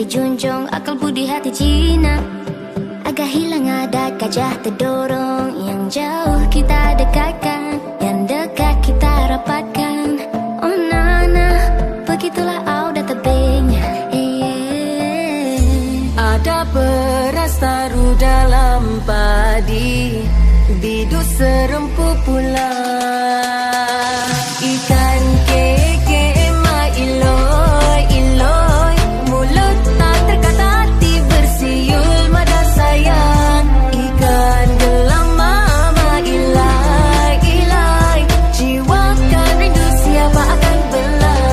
dijunjung, akal budi hati jinak. Agak hilang adat gajah terdorong, yang jauh kita dekatkan, yang dekat kita rapatkan. Oh nana, begitulah audah tebingnya. Ada beras taruh dalam padi, biduk serempu pula. Ikan keke emak iloi iloi, mulut tak terkata hati bersiul mada sayang. Ikan gelam mama ilai ilai, jiwa kan rindu siapa akan belai.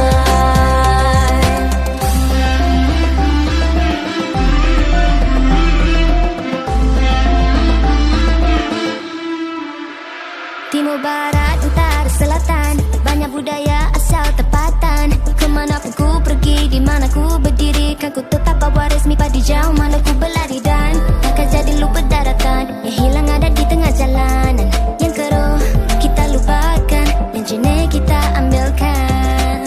Timur, barat, utara, selatan, banyak budaya asal tempatan. Kemanapun ku pergi, di mana ku berdiri, kan ku tetap bawa resmi padi jauh malah ku berlari. Dan takkan jadi lupa daratan, yang hilang ada di tengah jalanan. Yang keruh kita lupakan, yang jenis kita ambilkan.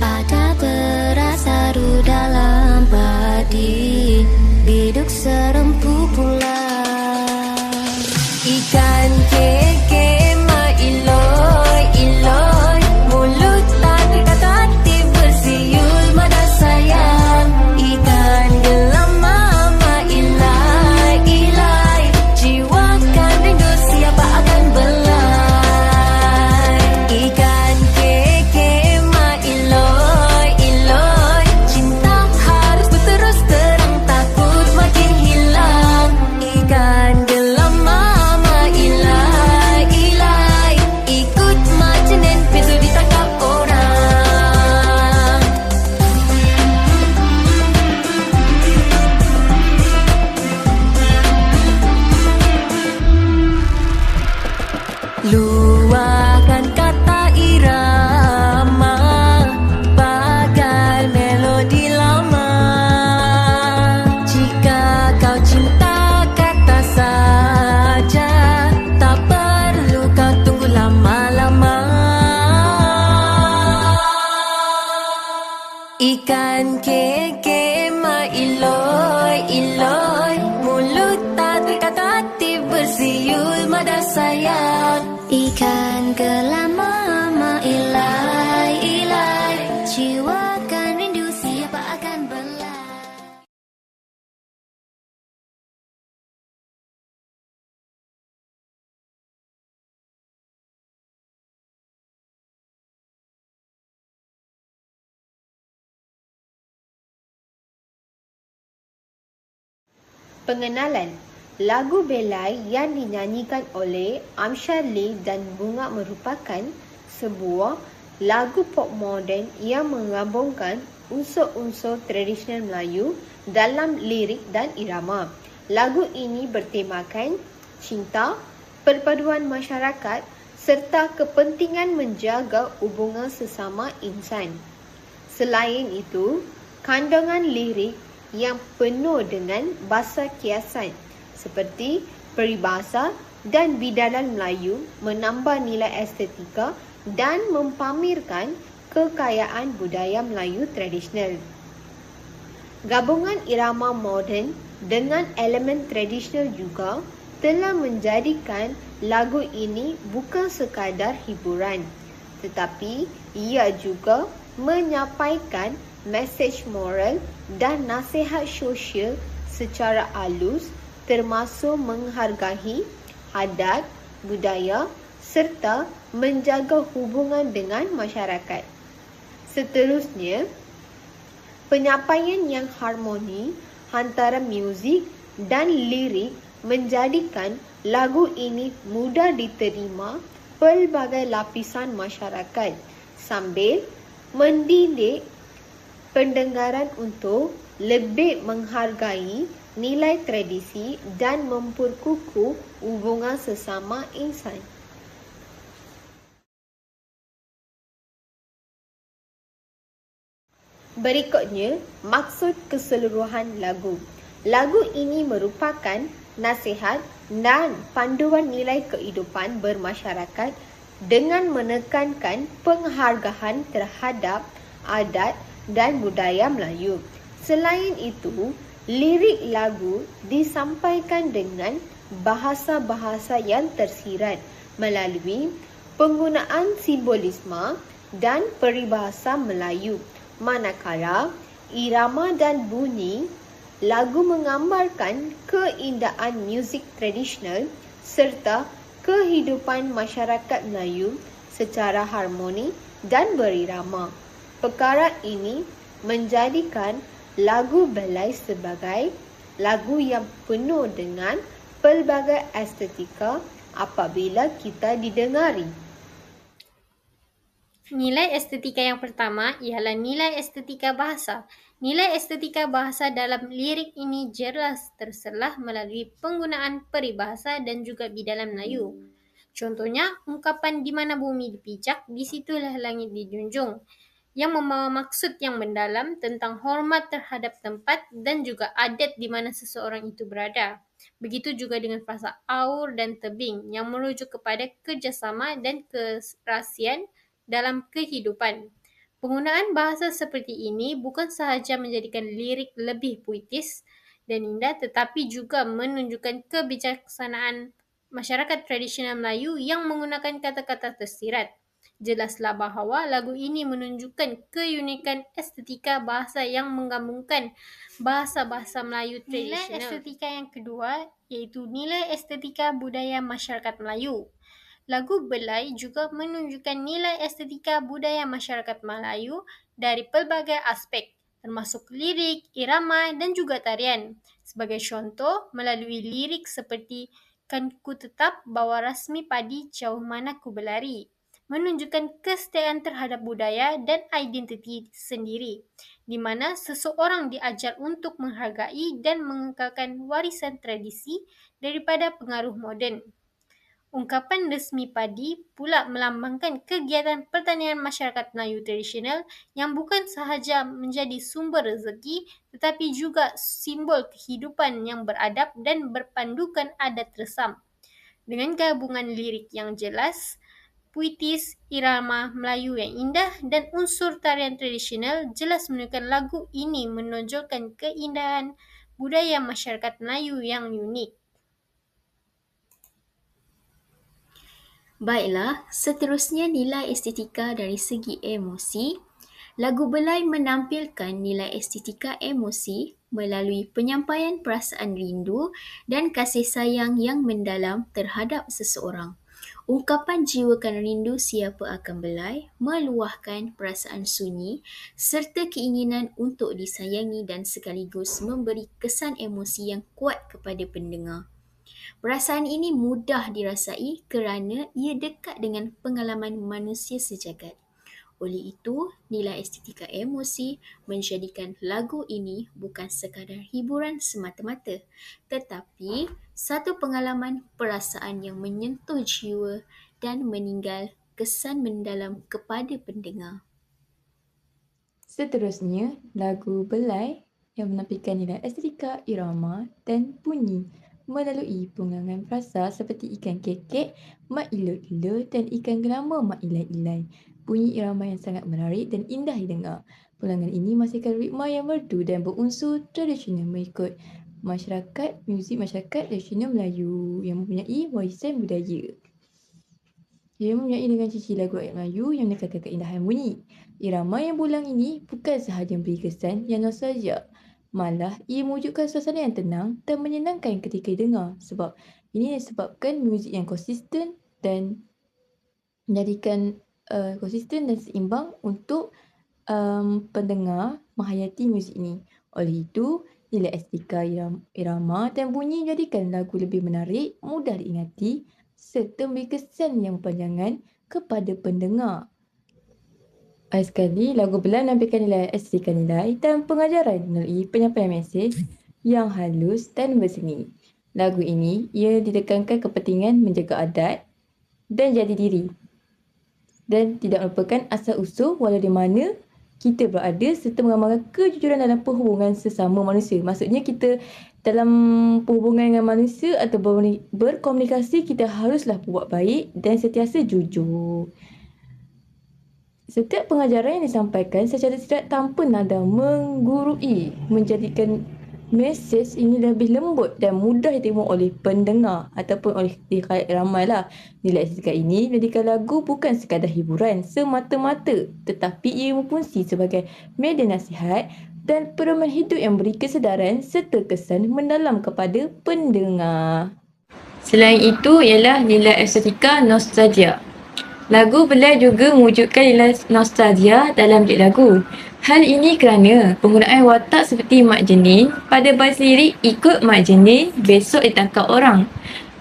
Ada beras taruh dalam padi, biduk serempu pula. Ikan keke emak iloi iloi, mulut tak terkata hati bersiul mada sayang. Ikan gelam mama ilai ilai, jiwa kan rindu siapa akan belai. Ikan keke emak iloi iloi, cinta harus berterus terang, takut makin hilang. Ikan gelam mama ilai ilai, ikut macenen pintu ditangkap orang. Luahkan kata irama, bagai melodi lama. Jika kau cinta kata saja, tak perlu kau tunggu lama-lama. Ikan keke emak iloi iloi, mulut tak terkata hati bersiul mada sayang. Ikan gelam mama ilai ilai, jiwa kan rindu siapa akan belai. Pengenalan. Lagu Belai yang dinyanyikan oleh Amsyar Lee dan Bunga merupakan sebuah lagu pop moden yang menggabungkan unsur-unsur tradisional Melayu dalam lirik dan irama. Lagu ini bertemakan cinta, perpaduan masyarakat serta kepentingan menjaga hubungan sesama insan. Selain itu, kandungan lirik yang penuh dengan bahasa kiasan seperti peribahasa dan bidanan Melayu menambah nilai estetika dan mempamerkan kekayaan budaya Melayu tradisional. Gabungan irama moden dengan elemen tradisional juga telah menjadikan lagu ini bukan sekadar hiburan, tetapi ia juga menyampaikan mesej moral dan nasihat sosial secara halus, termasuk menghargai adat, budaya serta menjaga hubungan dengan masyarakat. Seterusnya, penyampaian yang harmoni antara muzik dan lirik menjadikan lagu ini mudah diterima pelbagai lapisan masyarakat sambil mendidik pendengaran untuk lebih menghargai nilai tradisi dan memperkukuh hubungan sesama insan. Berikutnya, maksud keseluruhan lagu. Lagu ini merupakan nasihat dan panduan nilai kehidupan bermasyarakat dengan menekankan penghargaan terhadap adat dan budaya Melayu Selain itu, lirik lagu disampaikan dengan bahasa-bahasa yang tersirat melalui penggunaan simbolisme dan peribahasa Melayu. Manakala irama dan bunyi lagu menggambarkan keindahan muzik tradisional serta kehidupan masyarakat Melayu secara harmoni dan berirama. Perkara ini menjadikan lagu belai sebagai lagu yang penuh dengan pelbagai estetika apabila kita didengari. Nilai estetika yang pertama ialah nilai estetika bahasa. Nilai estetika bahasa dalam lirik ini jelas terselah melalui penggunaan peribahasa dan juga bidalan Melayu. Contohnya, ungkapan di mana bumi dipijak, di situlah langit dijunjung, yang membawa maksud yang mendalam tentang hormat terhadap tempat dan juga adat di mana seseorang itu berada. Begitu juga dengan frasa aur dan tebing yang merujuk kepada kerjasama dan kerahsiaan dalam kehidupan. Penggunaan bahasa seperti ini bukan sahaja menjadikan lirik lebih puitis dan indah tetapi juga menunjukkan kebijaksanaan masyarakat tradisional Melayu yang menggunakan kata-kata tersirat. Jelaslah bahawa lagu ini menunjukkan keunikan estetika bahasa yang menggabungkan bahasa-bahasa Melayu tradisional. Nilai estetika yang kedua iaitu nilai estetika budaya masyarakat Melayu. Lagu belai juga menunjukkan nilai estetika budaya masyarakat Melayu dari pelbagai aspek, termasuk lirik, irama dan juga tarian. Sebagai contoh, melalui lirik seperti Kan ku tetap bawa rasmi padi jauh mana ku berlari, menunjukkan kesetiaan terhadap budaya dan identiti sendiri, di mana seseorang diajar untuk menghargai dan mengekalkan warisan tradisi daripada pengaruh moden. Ungkapan resmi padi pula melambangkan kegiatan pertanian masyarakat Melayu tradisional yang bukan sahaja menjadi sumber rezeki tetapi juga simbol kehidupan yang beradab dan berpandukan adat resam. Dengan gabungan lirik yang jelas, puitis, irama Melayu yang indah dan unsur tarian tradisional jelas menunjukkan lagu ini menonjolkan keindahan budaya masyarakat Melayu yang unik. Baiklah, seterusnya nilai estetika dari segi emosi. Lagu belai menampilkan nilai estetika emosi melalui penyampaian perasaan rindu dan kasih sayang yang mendalam terhadap seseorang. Ungkapan jiwakan rindu siapa akan belai meluahkan perasaan sunyi serta keinginan untuk disayangi dan sekaligus memberi kesan emosi yang kuat kepada pendengar. Perasaan ini mudah dirasai kerana ia dekat dengan pengalaman manusia sejagat. Oleh itu, nilai estetika emosi menjadikan lagu ini bukan sekadar hiburan semata-mata, tetapi satu pengalaman perasaan yang menyentuh jiwa dan meninggal kesan mendalam kepada pendengar. Seterusnya, lagu belai yang menampilkan nilai estetika, irama dan bunyi melalui penggunaan frasa seperti ikan kekek, mak ilo-ilo dan ikan gelama mak ilai-ilai. Bunyi irama yang sangat menarik dan indah didengar. Pulangan ini menghasilkan ritma yang merdu dan berunsur tradisional mengikut muzik masyarakat tradisional Melayu yang mempunyai warisan budaya. Ia mempunyai dengan cici lagu rakyat Melayu yang menekankan keindahan bunyi. Irama yang berulang ini bukan sahaja memberi kesan yang nostalgia, malah ia mewujudkan suasana yang tenang dan menyenangkan ketika didengar sebab ini disebabkan muzik yang konsisten dan menjadikan konsisten dan seimbang untuk pendengar menghayati muzik ini. Oleh itu, nilai estetika irama dan bunyi menjadikan lagu lebih menarik, mudah diingati serta memberi kesan yang berpanjangan kepada pendengar. Sekali, lagu belai menampilkan nilai estetika nilai dan pengajaran melalui penyampaian mesej yang halus dan berseni. Lagu ini, ia ditekankan kepentingan menjaga adat dan jati diri dan tidak melupakan asal-usul walau di mana kita berada serta mengamalkan kejujuran dalam perhubungan sesama manusia. Maksudnya kita dalam perhubungan dengan manusia atau berkomunikasi kita haruslah buat baik dan sentiasa jujur. Setiap pengajaran yang disampaikan secara tidak tanpa nada menggurui menjadikan mesej ini lebih lembut dan mudah diterima oleh pendengar ataupun oleh khalayak ramai lah. Nilai estetika ini menjadikan lagu bukan sekadar hiburan semata-mata, tetapi ia berfungsi sebagai media nasihat dan pedoman hidup yang beri kesedaran serta kesan mendalam kepada pendengar. Selain itu ialah nilai estetika nostalgia. Lagu Belai juga mewujudkan nilai nostalgia dalam lirik lagu. Hal ini kerana penggunaan watak seperti Mak Jenin pada bais lirik ikut Mak Jenin besok ditangkap orang.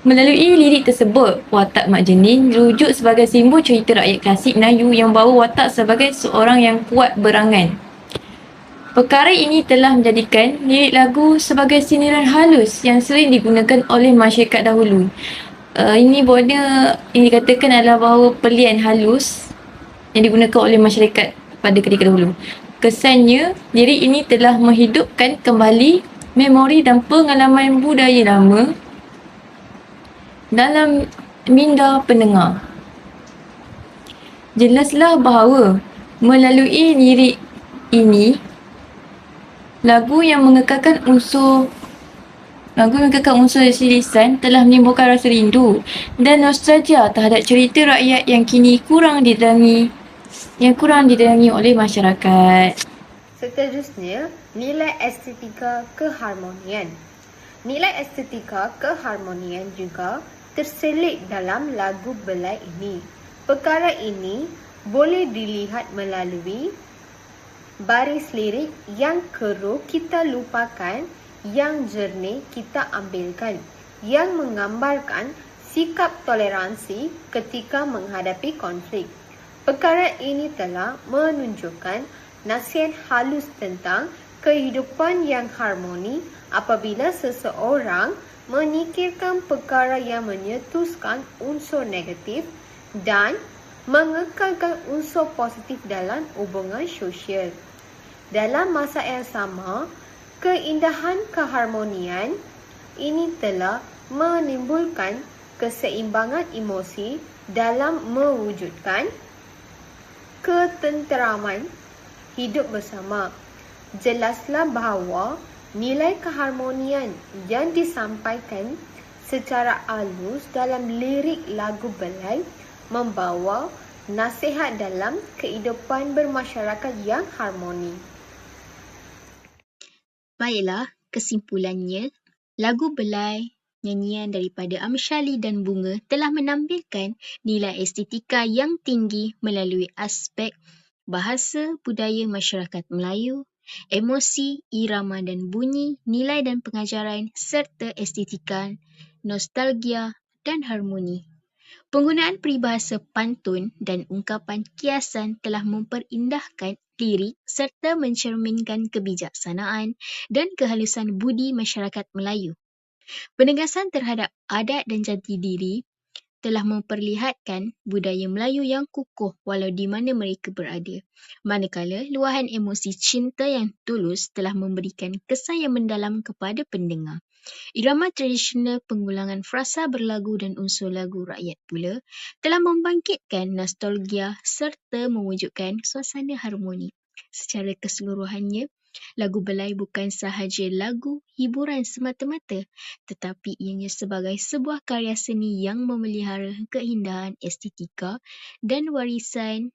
Melalui lirik tersebut, watak Mak Jenin dirujuk sebagai simbol cerita rakyat klasik Melayu yang bawa watak sebagai seorang yang kuat berangan. Perkara ini telah menjadikan lirik lagu sebagai sindiran halus yang sering digunakan oleh masyarakat dahulu. Ini boleh dikatakan adalah bahawa pelian halus yang digunakan oleh masyarakat pada ketika dahulu. Kesannya, lirik ini telah menghidupkan kembali memori dan pengalaman budaya lama dalam minda pendengar. Jelaslah bahawa melalui lirik ini, lagu yang mengekalkan unsur lisan telah menimbulkan rasa rindu dan nostalgia terhadap cerita rakyat yang kini kurang didatangi oleh masyarakat. Seterusnya, nilai estetika keharmonian. Nilai estetika keharmonian juga terselit dalam lagu Belai ini. Perkara ini boleh dilihat melalui baris lirik yang keruh kita lupakan, yang jernih kita ambilkan, yang menggambarkan sikap toleransi ketika menghadapi konflik. Perkara ini telah menunjukkan nasihat halus tentang kehidupan yang harmoni apabila seseorang menyingkirkan perkara yang menyetuskan unsur negatif dan mengekalkan unsur positif dalam hubungan sosial. Dalam masa yang sama, keindahan keharmonian ini telah menimbulkan keseimbangan emosi dalam mewujudkan ketenteraman hidup bersama. Jelaslah bahawa nilai keharmonian yang disampaikan secara halus dalam lirik lagu Belai membawa nasihat dalam kehidupan bermasyarakat yang harmoni. Baiklah, kesimpulannya, lagu Belai, nyanyian daripada Amsyali dan Bunga telah menampilkan nilai estetika yang tinggi melalui aspek bahasa budaya masyarakat Melayu, emosi, irama dan bunyi, nilai dan pengajaran serta estetika, nostalgia dan harmoni. Penggunaan peribahasa pantun dan ungkapan kiasan telah memperindahkan lirik serta mencerminkan kebijaksanaan dan kehalusan budi masyarakat Melayu. Penegasan terhadap adat dan jati diri telah memperlihatkan budaya Melayu yang kukuh walau di mana mereka berada. Manakala luahan emosi cinta yang tulus telah memberikan kesan yang mendalam kepada pendengar. Irama tradisional pengulangan frasa berlagu dan unsur lagu rakyat pula telah membangkitkan nostalgia serta mewujudkan suasana harmoni. Secara keseluruhannya, lagu Belai bukan sahaja lagu hiburan semata-mata, tetapi ianya sebagai sebuah karya seni yang memelihara keindahan estetika dan warisan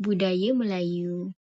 budaya Melayu.